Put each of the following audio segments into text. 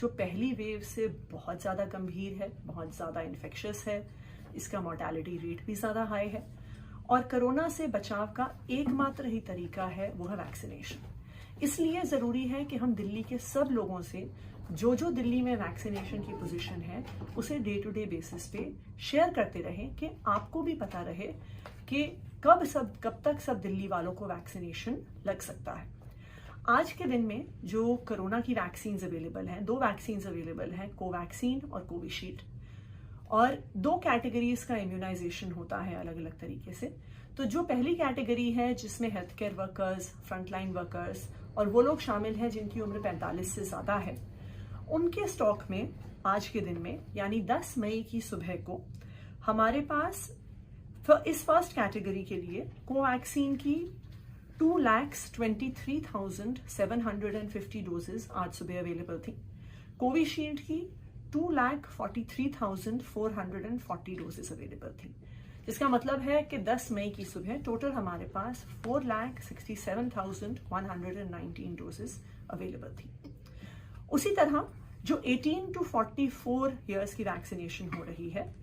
जो पहली वेव से बहुत ज़्यादा गंभीर है, बहुत ज़्यादा इन्फेक्शियस है, इसका मोर्टेलिटी रेट भी ज़्यादा हाई है। और कोरोना से बचाव का एकमात्र ही तरीका है वो है वैक्सीनेशन। इसलिए ज़रूरी है कि हम दिल्ली के सब लोगों से जो दिल्ली में वैक्सीनेशन की पोजीशन है उसे डे टू डे बेसिस पे शेयर करते रहें कि आपको भी पता रहे कि कब तक सब दिल्ली वालों को वैक्सीनेशन लग सकता है। आज के दिन में जो कोरोना की वैक्सीन अवेलेबल हैं, 2 वैक्सीन अवेलेबल हैं, कोवैक्सीन और कोविशील्ड, और 2 कैटेगरीज का इम्यूनाइजेशन होता है अलग अलग तरीके से। तो जो पहली कैटेगरी है जिसमें health care workers, frontline workers और वो लोग शामिल हैं जिनकी उम्र 45 से ज़्यादा है, उनके स्टॉक में आज के दिन में यानी 10 मई की सुबह को हमारे पास इस फर्स्ट कैटेगरी के लिए कोवैक्सीन की 2,23,750 डोजेज आज सुबह अवेलेबल थी। कोविशील्ड की 2,43,440 डोजेज अवेलेबल थी, जिसका मतलब है कि 10 मई की सुबह टोटल हमारे पास 4,67,119 डोजेज अवेलेबल थी। उसी तरह जो 18 to 44 ईयर्स की वैक्सीनेशन हो रही है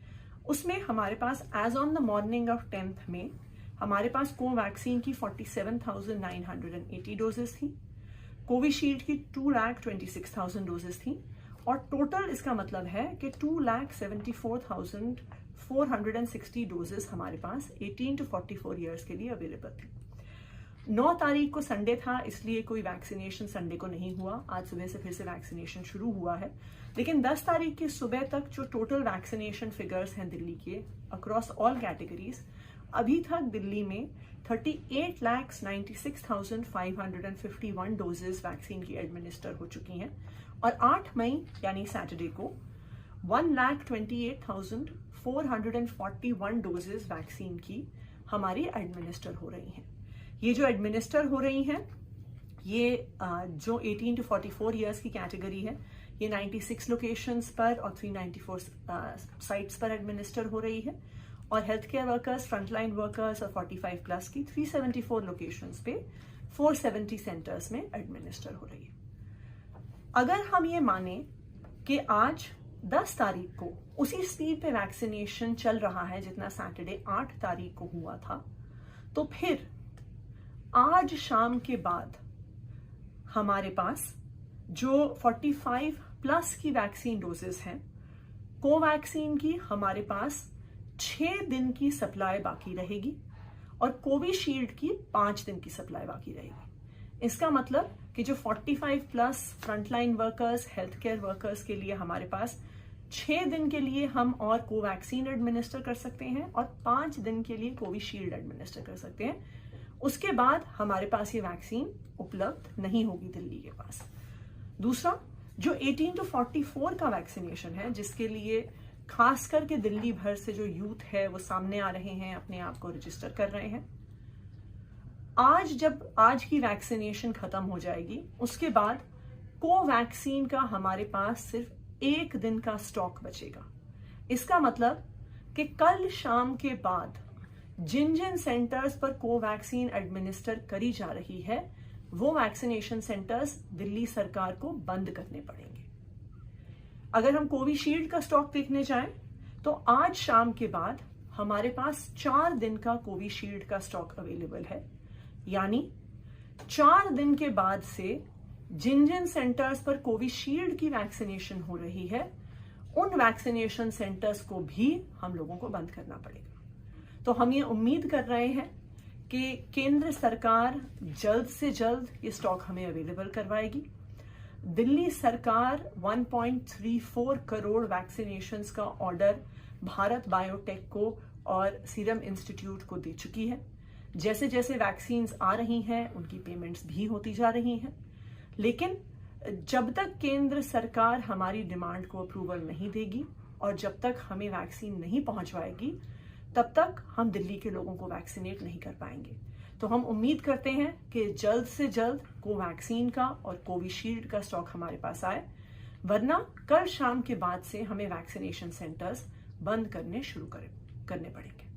उसमें हमारे पास as on the morning of 10th में हमारे पास कोवैक्सीन की 47,980 डोजेस थी, कोविशील्ड की 2,26,000 डोजेस थी, और टोटल इसका मतलब है कि 2,74,460 डोजेस हमारे पास 18 to 44 ईयर्स के लिए अवेलेबल थी। 9 तारीख को संडे था, इसलिए कोई वैक्सीनेशन संडे को नहीं हुआ। आज सुबह से फिर से वैक्सीनेशन शुरू हुआ है, लेकिन 10 तारीख की सुबह तक जो टोटल वैक्सीनेशन फिगर्स हैं दिल्ली के अक्रॉस ऑल कैटेगरीज, अभी तक दिल्ली में 38,96,551 डोजेस वैक्सीन की एडमिनिस्टर हो चुकी हैं, और 8 मई यानी सैटरडे को 1,28,441 डोजेस वैक्सीन की हमारी एडमिनिस्टर हो रही हैं। ये जो एडमिनिस्टर हो रही हैं ये जो 18 to 44 ईयर्स की कैटेगरी है, ये 96 लोकेशंस पर और 394 साइट्स पर एडमिनिस्टर हो रही है, और health care workers, frontline workers और 45 प्लस की 374 लोकेशंस पे 470 सेंटर्स में एडमिनिस्टर हो रही है। अगर हम ये माने कि आज 10 तारीख को उसी स्पीड पे वैक्सीनेशन चल रहा है जितना सैटरडे 8 तारीख को हुआ था, तो फिर आज शाम के बाद हमारे पास जो 45 प्लस की वैक्सीन डोजेस हैं, कोवैक्सीन की हमारे पास 6 दिन की सप्लाई बाकी रहेगी और कोविशील्ड की 5 दिन की सप्लाई बाकी रहेगी। इसका मतलब कि जो 45 plus frontline workers, health care workers के लिए हमारे पास 6 दिन के लिए हम और कोवैक्सीन एडमिनिस्टर कर सकते हैं और 5 दिन के लिए कोविशील्ड एडमिनिस्टर कर सकते हैं। उसके बाद हमारे पास ये वैक्सीन उपलब्ध नहीं होगी दिल्ली के पास। दूसरा, जो 18 to 44 का वैक्सीनेशन है, जिसके लिए खास करके दिल्ली भर से जो यूथ है वो सामने आ रहे हैं, अपने आप को रजिस्टर कर रहे हैं, जब आज की वैक्सीनेशन खत्म हो जाएगी उसके बाद कोवैक्सीन का हमारे पास सिर्फ 1 दिन का स्टॉक बचेगा। इसका मतलब कि कल शाम के बाद जिन सेंटर्स पर कोवैक्सीन एडमिनिस्टर करी जा रही है वो वैक्सीनेशन सेंटर्स दिल्ली सरकार को बंद करने पड़ेंगे। अगर हम कोविशील्ड का स्टॉक देखने जाएं तो आज शाम के बाद हमारे पास 4 दिन का कोविशील्ड का स्टॉक अवेलेबल है, यानी 4 दिन के बाद से जिन सेंटर्स पर कोविशील्ड की वैक्सीनेशन हो रही है उन वैक्सीनेशन सेंटर्स को भी हम लोगों को बंद करना पड़ेगा। तो हम ये उम्मीद कर रहे हैं कि केंद्र सरकार जल्द से जल्द ये स्टॉक हमें अवेलेबल करवाएगी। दिल्ली सरकार 1.34 करोड़ वैक्सीनेशंस का ऑर्डर भारत बायोटेक को और सीरम इंस्टीट्यूट को दे चुकी है। जैसे जैसे वैक्सीन्स आ रही हैं उनकी पेमेंट्स भी होती जा रही हैं, लेकिन जब तक केंद्र सरकार हमारी डिमांड को अप्रूवल नहीं देगी और जब तक हमें वैक्सीन नहीं पहुंचवाएगी तब तक हम दिल्ली के लोगों को वैक्सीनेट नहीं कर पाएंगे। तो हम उम्मीद करते हैं कि जल्द से जल्द कोवैक्सीन का और कोविशील्ड का स्टॉक हमारे पास आए, वरना कल शाम के बाद से हमें वैक्सीनेशन सेंटर्स बंद करने शुरू करने पड़ेंगे।